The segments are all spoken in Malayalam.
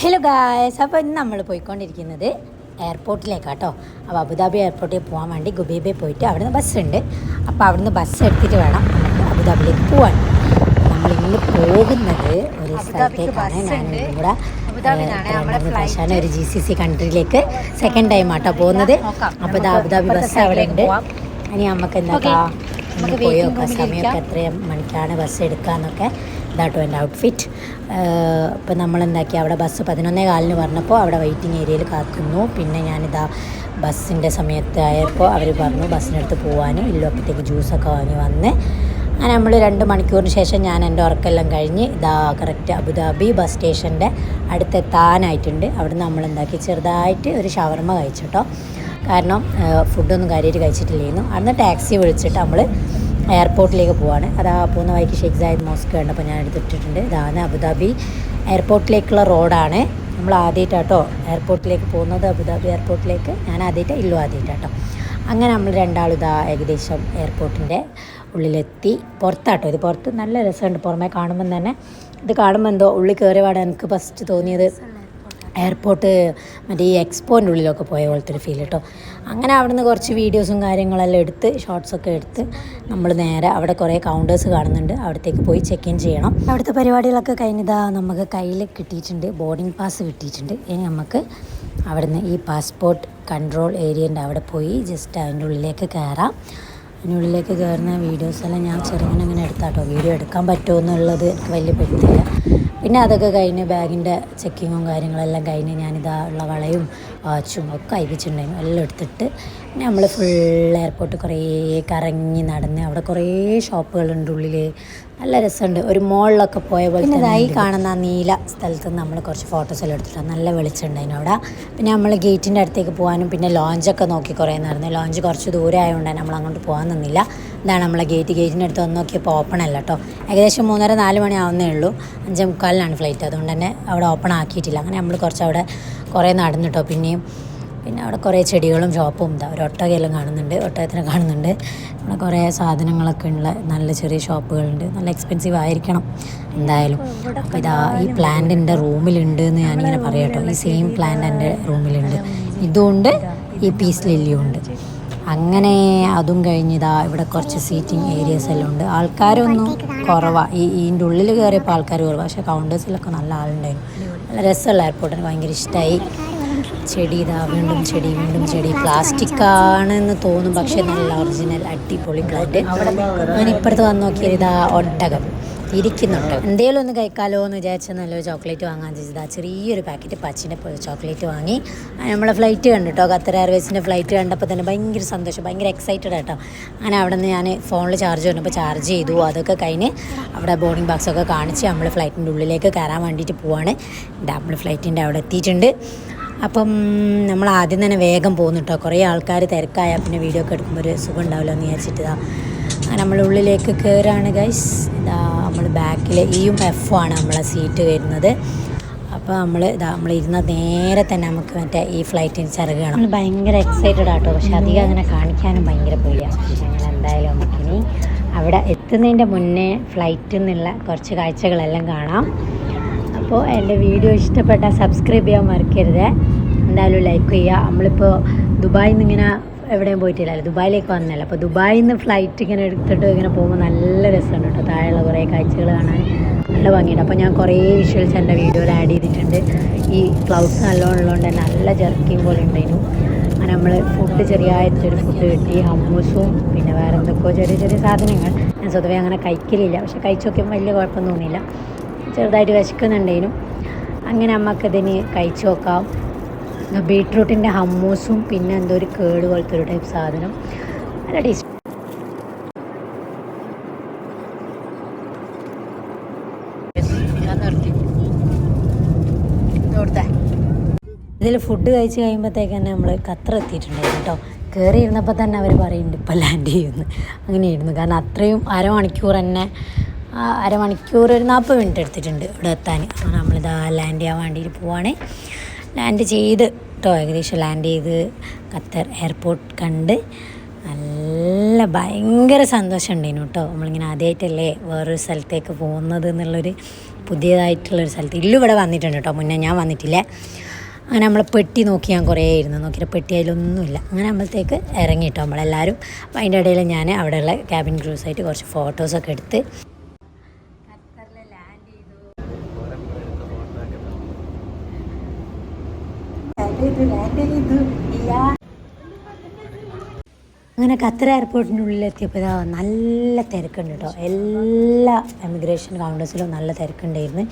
ഹലോ ഗായ്സ്, അപ്പോൾ ഇന്ന് നമ്മൾ പോയിക്കൊണ്ടിരിക്കുന്നത് എയർപോർട്ടിലേക്കാട്ടോ. അപ്പോൾ അബുദാബി എയർപോർട്ടിൽ പോകാൻ വേണ്ടി ഗുബൈബയിൽ പോയിട്ട് അവിടുന്ന് ബസ്സുണ്ട്. അപ്പോൾ അവിടുന്ന് ബസ് എടുത്തിട്ട് വേണം നമുക്ക് അബുദാബിയിലേക്ക് പോകാൻ. നമ്മളിന്ന് പോകുന്നത് ഒരു സ്ഥലത്തേക്കാണ്. ഞാനും കൂടെ പ്രാവശ്യമാണ് ഒരു GCC കൺട്രിയിലേക്ക് സെക്കൻഡ് ടൈം ആട്ടോ പോകുന്നത്. അപ്പോൾ ഇത് അബുദാബി ബസ് അവിടെ ഉണ്ട്. ഇനി നമുക്ക് എന്താക്കാം, നമുക്ക് പോയി നോക്കാം സമയമൊക്കെ എത്ര മണിക്കാണ് ബസ് എടുക്കാമെന്നൊക്കെ. ഇതാട്ടോ എൻ്റെ ഔട്ട്ഫിറ്റ്. ഇപ്പോൾ നമ്മളെന്താക്കി, അവിടെ ബസ് 11:15 പറഞ്ഞപ്പോൾ അവിടെ വെയിറ്റിംഗ് ഏരിയയിൽ കാത്തുന്നു. പിന്നെ ഞാനിതാ ബസ്സിൻ്റെ സമയത്തായപ്പോൾ അവർ പറഞ്ഞു ബസ്സിനടുത്ത് പോകാൻ. ഇല്ലപ്പോഴത്തേക്ക് ജ്യൂസൊക്കെ വാങ്ങി വന്ന് അങ്ങനെ നമ്മൾ 2 മണിക്കൂറിന് ശേഷം ഞാൻ എൻ്റെ ഉറക്കെല്ലാം കഴിഞ്ഞ് ഇതാ കറക്റ്റ് അബുദാബി ബസ് സ്റ്റേഷൻ്റെ അടുത്തെത്താനായിട്ടുണ്ട്. അവിടുന്ന് നമ്മളെന്താക്കി ചെറുതായിട്ട് ഒരു ഷവർമ കഴിച്ചിട്ടോ. കാരണം ഫുഡൊന്നും കാര്യമായിട്ട് കഴിച്ചിട്ടില്ലായിരുന്നു. അന്ന് ടാക്സി വിളിച്ചിട്ട് നമ്മൾ എയർപോർട്ടിലേക്ക് പോവാണ്. അതാ പോകുന്ന വഴിക്ക് ഷെയ്ഖ് സായിദ് മോസ്ക് കണ്ടപ്പോൾ ഞാൻ എടുത്തിട്ടുണ്ട്. ഇതാണ് അബുദാബി എയർപോർട്ടിലേക്കുള്ള റോഡാണ്. നമ്മൾ ആദ്യമായിട്ടാട്ടോ എയർപോർട്ടിലേക്ക് പോകുന്നത്, അബുദാബി എയർപോർട്ടിലേക്ക്. ഞാൻ ആദ്യമായിട്ടാട്ടോ. അങ്ങനെ നമ്മൾ രണ്ടാളും ഇതാ ഏകദേശം എയർപോർട്ടിൻ്റെ ഉള്ളിലെത്തി. പുറത്താട്ടോ, ഇത് പുറത്ത് നല്ല രസമുണ്ട്. പുറമേ കാണുമ്പം തന്നെ ഇത് കാണുമ്പോൾ എന്തോ ഉള്ളിൽ കയറിയ പാടെ എനിക്ക് ഫസ്റ്റ് തോന്നിയത് എയർപോർട്ട് മറ്റേ ഈ എക്സ്പോൻ്റെ ഉള്ളിലൊക്കെ പോയ പോലത്തെ ഒരു ഫീൽ കേട്ടോ. അങ്ങനെ അവിടുന്ന് കുറച്ച് വീഡിയോസും കാര്യങ്ങളെല്ലാം എടുത്ത് ഷോർട്സൊക്കെ എടുത്ത് നമ്മൾ നേരെ അവിടെ കുറേ കൗണ്ടേഴ്സ് കാണുന്നുണ്ട്, അവിടത്തേക്ക് പോയി ചെക്ക് ഇൻ ചെയ്യണം. അവിടുത്തെ പരിപാടികളൊക്കെ കഴിഞ്ഞതാ നമുക്ക് കയ്യിൽ കിട്ടിയിട്ടുണ്ട്, ബോർഡിംഗ് പാസ് കിട്ടിയിട്ടുണ്ട്. ഇനി നമുക്ക് അവിടുന്ന് ഈ പാസ്പോർട്ട് കൺട്രോൾ ഏരിയൻ്റെ അവിടെ പോയി ജസ്റ്റ് അതിൻ്റെ ഉള്ളിലേക്ക് കയറാം. അതിനുള്ളിലേക്ക് കയറുന്ന വീഡിയോസെല്ലാം ഞാൻ ചെറുങ്ങനെ എടുത്താട്ടോ. വീഡിയോ എടുക്കാൻ പറ്റുമോ എന്നുള്ളത് എനിക്ക് വലിയ പെടുത്തില്ല. പിന്നെ അതൊക്കെ കഴിഞ്ഞ് ബാഗിൻ്റെ ചെക്കിങ്ങും കാര്യങ്ങളെല്ലാം കഴിഞ്ഞ് ഞാനിതാ ഉള്ള വളയും വാച്ചും ഒക്കെ അയപ്പിച്ചിട്ടുണ്ടായിരുന്നു. എല്ലാം എടുത്തിട്ട് പിന്നെ നമ്മൾ ഫുൾ എയർപോർട്ട് കുറേ കറങ്ങി നടന്ന് അവിടെ കുറേ ഷോപ്പുകളുണ്ട് ഉള്ളിൽ. നല്ല രസമുണ്ട്, ഒരു മോളിലൊക്കെ പോയ പോലെ. പിന്നെ ഇതായി കാണുന്ന നീല സ്ഥലത്ത് നമ്മൾ കുറച്ച് ഫോട്ടോസെല്ലാം എടുത്തിട്ടാണ്. നല്ല വെളിച്ചമുണ്ടായിരുന്നു അവിടെ. പിന്നെ നമ്മൾ ഗേറ്റിൻ്റെ അടുത്തേക്ക് പോകാനും പിന്നെ ലോഞ്ചൊക്കെ നോക്കി കുറേ നടന്നു. ലോഞ്ച് കുറച്ച് ദൂരം ആയതുകൊണ്ട് നമ്മൾ അങ്ങോട്ട് പോകാൻ നിന്നില്ല. ഇതാണ് നമ്മളെ ഗേറ്റിൻ്റെ അടുത്ത് വന്ന് നോക്കിയപ്പോൾ ഓപ്പൺ അല്ല കേട്ടോ. ഏകദേശം 3:30-4 മണി ആവുന്നേ ഉള്ളൂ. 5:45 ഫ്ലൈറ്റ്, അതുകൊണ്ട് തന്നെ അവിടെ ഓപ്പൺ ആക്കിയിട്ടില്ല. അങ്ങനെ നമ്മൾ കുറച്ച് അവിടെ കുറേ നടന്നിട്ടോ. പിന്നെ അവിടെ കുറേ ചെടികളും ഷോപ്പും ഇതാ ഒരു ഒട്ടകയെല്ലാം കാണുന്നുണ്ട്, ഒട്ടകത്തിനെ കാണുന്നുണ്ട്. അവിടെ കുറേ സാധനങ്ങളൊക്കെ ഉള്ള നല്ല ചെറിയ ഷോപ്പുകളുണ്ട്. നല്ല എക്സ്പെൻസീവ് ആയിരിക്കണം എന്തായാലും. അപ്പോൾ ഇതാ ഈ പ്ലാന്റ് എൻ്റെ റൂമിലുണ്ട് എന്ന് ഞാനിങ്ങനെ പറയാം കേട്ടോ. ഈ സെയിം പ്ലാന്റ് എൻ്റെ റൂമിലുണ്ട്. ഇതുകൊണ്ട് ഈ പീസ് ലില്ലിയും ഉണ്ട്. അങ്ങനെ അതും കഴിഞ്ഞിതാ ഇവിടെ കുറച്ച് സീറ്റിംഗ് ഏരിയസ് എല്ലാം ഉണ്ട്. ആൾക്കാരൊന്നും കുറവാണ്. ഇതിൻ്റെ ഉള്ളിൽ കയറിയപ്പോൾ ആൾക്കാർ കുറവാണ്, പക്ഷേ കൗണ്ടേഴ്സിലൊക്കെ നല്ല ആളുണ്ടായിരുന്നു. നല്ല രസമുള്ള എയർപോർട്ടിന് ഭയങ്കര ഇഷ്ടമായി. ചെടി ഇതാ വീണ്ടും ചെടി പ്ലാസ്റ്റിക് ആണെന്ന് തോന്നും, പക്ഷേ നല്ല ഒറിജിനൽ അടിപൊളി പ്ലാന്റ്. ഞാൻ ഇപ്പുറത്ത് വന്ന് നോക്കിയത് ഇതാ ഒട്ടകം ഇരിക്കുന്നുണ്ട്. എന്തെങ്കിലും ഒന്ന് കഴിക്കാമല്ലോ എന്ന് വിചാരിച്ചാൽ നല്ലൊരു ചോക്ലേറ്റ് വാങ്ങാൻ ചോദിച്ചത്. ചെറിയൊരു പാക്കറ്റ് പച്ചിൻ്റെ ചോക്ലേറ്റ് വാങ്ങി. നമ്മളെ ഫ്ലൈറ്റ് കണ്ടിട്ടോ, ഖത്തർ എയർവേസിൻ്റെ ഫ്ലൈറ്റ് കണ്ടപ്പോൾ തന്നെ ഭയങ്കര സന്തോഷം, ഭയങ്കര എക്സൈറ്റഡ് ആട്ടോ. അങ്ങനെ അവിടെ നിന്ന് ഞാൻ ഫോണിൽ ചാർജ് വന്നപ്പോൾ ചാർജ് ചെയ്തു. അതൊക്കെ കഴിഞ്ഞ് അവിടെ ബോർഡിംഗ് ബാക്സൊക്കെ കാണിച്ച് നമ്മൾ ഫ്ലൈറ്റിൻ്റെ ഉള്ളിലേക്ക് കയറാൻ വേണ്ടിയിട്ട് പോവാണ്. നമ്മൾ ഫ്ലൈറ്റിൻ്റെ അവിടെ എത്തിയിട്ടുണ്ട്. അപ്പം നമ്മൾ ആദ്യം തന്നെ വേഗം പോകുന്നു കേട്ടോ. കുറേ ആൾക്കാർ തിരക്കായാൽ പിന്നെ വീഡിയോ ഒക്കെ എടുക്കുമ്പോൾ ഒരു സുഖം ഉണ്ടാവില്ല എന്ന് വിചാരിച്ചിട്ട് നമ്മൾ ഉള്ളിലേക്ക് കയറാണ് ഗൈസ്. നമ്മൾ ബാക്കിൽ F ആണ് നമ്മളെ സീറ്റ് വരുന്നത്. അപ്പോൾ നമ്മൾ ഇരുന്ന നേരെ തന്നെ നമുക്ക് മറ്റേ ഈ ഫ്ലൈറ്റിന് ചിറകണം. നമ്മൾ ഭയങ്കര എക്സൈറ്റഡ് ആട്ടോ, പക്ഷെ അധികം അങ്ങനെ കാണിക്കാനും ഭയങ്കര പേടിയാണ്. ഞങ്ങൾ എന്തായാലും നമുക്കിനി അവിടെ എത്തുന്നതിൻ്റെ മുന്നേ ഫ്ലൈറ്റിൽ നിന്നുള്ള കുറച്ച് കാഴ്ചകളെല്ലാം കാണാം. അപ്പോൾ എൻ്റെ വീഡിയോ ഇഷ്ടപ്പെട്ടാൽ സബ്സ്ക്രൈബ് ചെയ്യാൻ മറക്കരുത്. എന്തായാലും ലൈക്ക് ചെയ്യുക. നമ്മളിപ്പോൾ ദുബായിൽ നിന്ന് ഇങ്ങനെ എവിടെയും പോയിട്ടില്ലല്ലോ, ദുബായിലേക്ക് വന്നല്ലോ. അപ്പോൾ ദുബായിൽ നിന്ന് ഫ്ലൈറ്റ് ഇങ്ങനെ എടുത്തിട്ട് ഇങ്ങനെ പോകുമ്പോൾ നല്ല രസമുണ്ട് കേട്ടോ. താഴെയുള്ള കുറേ കാഴ്ചകൾ കാണാൻ നല്ല ഭംഗിയുണ്ട്. അപ്പോൾ ഞാൻ കുറേ വിഷ്വൽസ് എൻ്റെ വീഡിയോയിൽ ആഡ് ചെയ്തിട്ടുണ്ട്. ഈ ക്ലൗഡ്സ് നല്ലോണം ഉള്ളതുകൊണ്ട് തന്നെ നല്ല ജർക്കിങ് പോലെ ഉണ്ടായിരുന്നു. അങ്ങനെ നമ്മൾ ഫുഡ് ചെറിയായിട്ടൊരു ഫുഡ് കിട്ടി, ഹമ്മൂസും പിന്നെ വേറെ എന്തൊക്കെയോ ചെറിയ സാധനങ്ങൾ. ഞാൻ സ്വതവേ അങ്ങനെ കഴിക്കലില്ല, പക്ഷെ കഴിച്ചൊക്കെ വലിയ കുഴപ്പമൊന്നും തോന്നിയില്ല. ചെറുതായിട്ട് വിശക്കുന്നുണ്ടേനും. അങ്ങനെ നമുക്കതിന് കഴിച്ചു നോക്കാം. ബീട്രൂട്ടിൻ്റെ ഹമ്മൂസും പിന്നെ എന്തോ ഒരു കേട് പോലത്തെ ഒരു ടൈപ്പ് സാധനം, നല്ല ടേസ്റ്റ്. ഇതിൽ ഫുഡ് കഴിച്ച് കഴിയുമ്പോഴത്തേക്ക് തന്നെ നമ്മൾ ഖത്തർ എത്തിയിട്ടുണ്ടായിരുന്നു കേട്ടോ. കയറി ഇരുന്നപ്പോൾ തന്നെ അവർ പറയുന്നുണ്ട് ഇപ്പോൾ ലാൻഡ് ചെയ്യുമെന്ന്. അങ്ങനെയായിരുന്നു, കാരണം അത്രയും അരമണിക്കൂർ തന്നെ, അരമണിക്കൂർ ഒരു 40 മിനിറ്റ് എടുത്തിട്ടുണ്ട് ഇവിടെ എത്താൻ. അപ്പോൾ നമ്മളിതാ ലാൻഡ് ചെയ്യാൻ വേണ്ടിയിട്ട് പോവാണ്. ലാൻഡ് ചെയ്ത് കേട്ടോ, ഏകദേശം ലാൻഡ് ചെയ്ത് ഖത്തർ എയർപോർട്ട് കണ്ട് നല്ല ഭയങ്കര സന്തോഷം ഉണ്ടായിരുന്നു കേട്ടോ. നമ്മളിങ്ങനെ ആദ്യമായിട്ടല്ലേ വേറൊരു സ്ഥലത്തേക്ക് പോകുന്നത് എന്നുള്ളൊരു പുതിയതായിട്ടുള്ളൊരു സ്ഥലത്ത്. ഇല്ലു ഇവിടെ വന്നിട്ടുണ്ട് കേട്ടോ, മുന്നേ ഞാൻ വന്നിട്ടില്ല. അങ്ങനെ നമ്മൾ പെട്ടി നോക്കി ഞാൻ കുറേ ഇരുന്ന് നോക്കിയിട്ട് പെട്ടി അതിലൊന്നുമില്ല. അങ്ങനെ നമ്മളത്തേക്ക് ഇറങ്ങി കേട്ടോ നമ്മളെല്ലാവരും. അപ്പോൾ അതിൻ്റെ ഇടയിൽ ഞാൻ അവിടെയുള്ള ക്യാബിൻ ക്രൂസായിട്ട് കുറച്ച് ഫോട്ടോസൊക്കെ എടുത്ത് അങ്ങനെ ഖത്തർ എയർപോർട്ടിൻ്റെ ഉള്ളിലെത്തിയപ്പോൾ ഇതാ നല്ല തിരക്കുണ്ട് കേട്ടോ. എല്ലാ എമിഗ്രേഷൻ കൗണ്ടേഴ്സിലും നല്ല തിരക്കുണ്ടായിരുന്നു.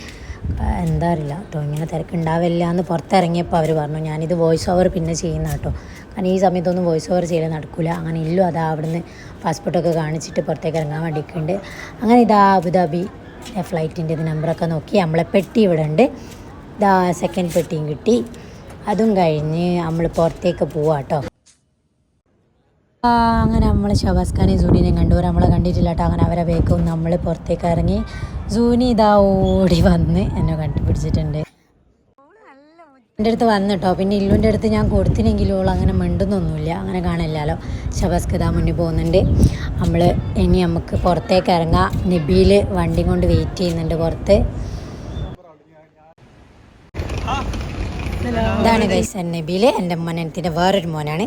എന്താ അറിയില്ല കേട്ടോ, ഇങ്ങനെ തിരക്കുണ്ടാവില്ല എന്ന് പുറത്തിറങ്ങിയപ്പോൾ അവർ പറഞ്ഞു. ഞാനിത് വോയിസ് ഓവർ പിന്നെ ചെയ്യുന്ന കേട്ടോ, കാരണം ഈ സമയത്തൊന്നും വോയിസ് ഓവർ ചെയ്യൽ നടക്കില്ല. അങ്ങനെ ഇല്ലോ അതാ അവിടുന്ന് പാസ്പോർട്ടൊക്കെ കാണിച്ചിട്ട് പുറത്തേക്ക് ഇറങ്ങാൻ വേണ്ടിയിട്ടുണ്ട്. അങ്ങനെ ഇതാ അബുദാബി ഫ്ലൈറ്റിൻ്റെ ഇത് നമ്പറൊക്കെ നോക്കി നമ്മളെ പെട്ടി ഇവിടെ ഉണ്ട്. ഇതാ സെക്കൻഡ് പെട്ടിയും കിട്ടി. അതും കഴിഞ്ഞ് നമ്മൾ പുറത്തേക്ക് പോവാം കേട്ടോ. അങ്ങനെ നമ്മൾ ഷബാസ്ഖാനെയും സൂനിനെയും കണ്ടു. നമ്മളെ കണ്ടിട്ടില്ല കേട്ടോ. അങ്ങനെ അവരെ വേഗം നമ്മൾ പുറത്തേക്ക് ഇറങ്ങി. സൂനി ഇതാ ഓടി വന്ന് എന്നെ കണ്ടുപിടിച്ചിട്ടുണ്ട്. എൻ്റെ അടുത്ത് വന്നു കേട്ടോ. പിന്നെ ഇല്ലുൻ്റെ അടുത്ത് ഞാൻ കൊടുത്തിനെങ്കിലും അങ്ങനെ മിണ്ടുന്നൊന്നുമില്ല, അങ്ങനെ കാണില്ലല്ലോ. ഷബാസ്ക്ക് ഇതാ മുന്നിൽ പോകുന്നുണ്ട്. നമ്മൾ ഇനി നമുക്ക് പുറത്തേക്ക് ഇറങ്ങാം. നബീൽ വണ്ടി കൊണ്ട് വെയിറ്റ് ചെയ്യുന്നുണ്ട് പുറത്ത്. ഇതാണ് ഗൈസ് നബീൽ, എൻ്റെ മോനത്തിൻ്റെ വേറൊരു മോനാണ്.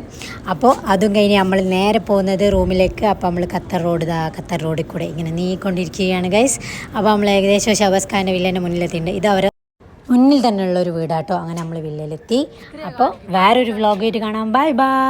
അപ്പോൾ അതും കഴിഞ്ഞ് നമ്മൾ നേരെ പോകുന്നത് റൂമിലേക്ക്. അപ്പോൾ നമ്മൾ ഖത്തർ റോഡിൽ കൂടെ ഇങ്ങനെ നീങ്ങിക്കൊണ്ടിരിക്കുകയാണ് ഗൈസ്. അപ്പോൾ നമ്മൾ ഏകദേശം ഷബാസ് ഖാൻ്റെ വില്ലേൻ്റെ മുന്നിലെത്തിയിട്ടുണ്ട്. ഇത് അവരെ മുന്നിൽ തന്നെയുള്ളൊരു വീടാട്ടോ. അങ്ങനെ നമ്മൾ വില്ലയിലെത്തി. അപ്പോൾ വേറൊരു വ്ളോഗായിട്ട് കാണാം. Bye bye.